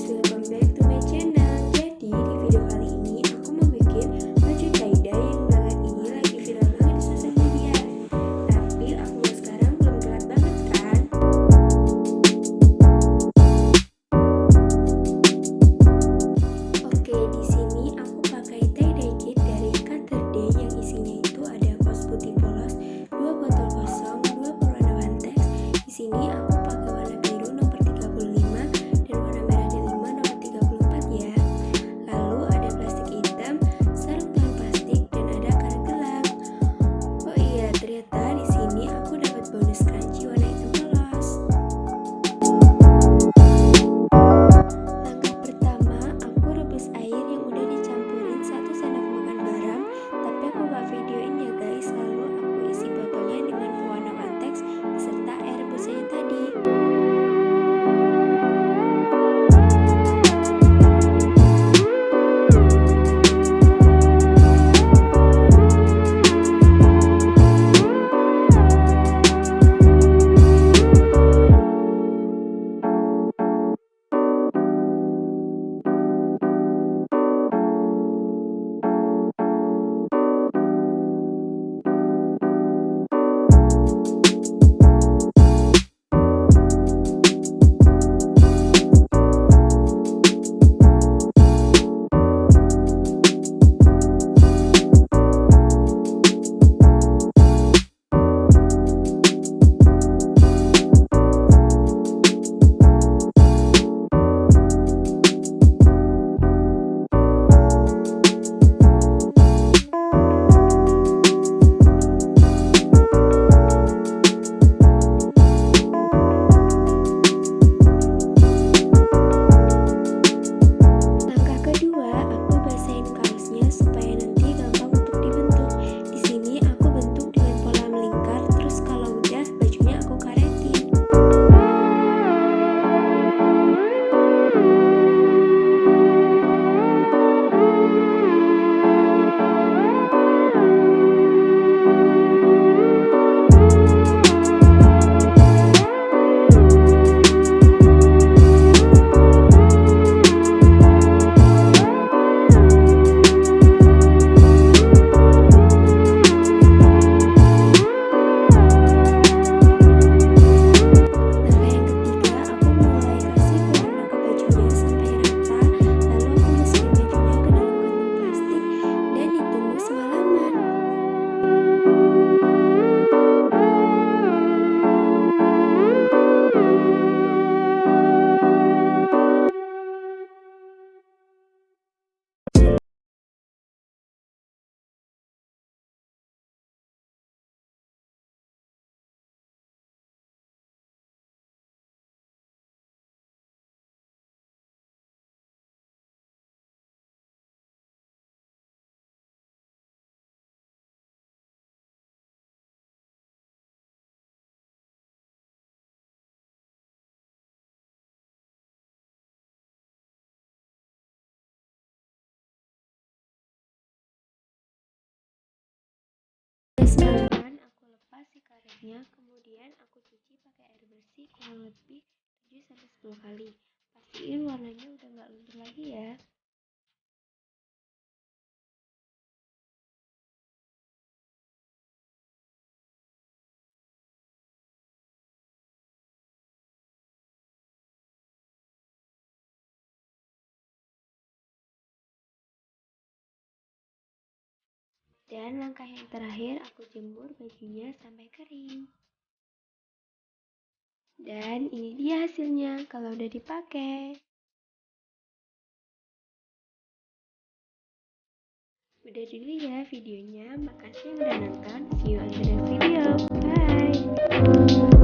welcome back to my channel. Jadi di video kali ini aku mau bikin baju Caida yang banget ini lagi viral banget di sosial media. Tapi aku buat sekarang belum kelar banget kan? Oke, di sini aku pakai tie-dye kit dari Day yang isinya itu ada kaos putih polos, 2 botol kosong, 2 berwarna wanteks. Di sini aku pakai warna biru nomor 35 dan warna merah delima nomor 34 ya. Lalu ada plastik hitam, sarung tangan plastik dan ada karet gelang. Oh iya, ternyata di sini aku dapat bonus scrunchie warna hitam polos. Langkah pertama, aku rebus air yang udah dicampurin 1 sendok makan garam, tapi aku gak videoin ya guys. Lalu aku isi botolnya dengan pewarna wanteks beserta air rebusnya tadi. Semalaman aku lepas si karetnya, kemudian aku cuci pakai air bersih kurang lebih 7-10 kali. Pastiin warnanya udah gak luntur lagi ya. Dan langkah yang terakhir, aku jemur bajunya sampai kering. Dan ini dia hasilnya kalau udah dipakai. Udah dulu ya videonya, makasih yang udah nonton. See you on the next video. Bye.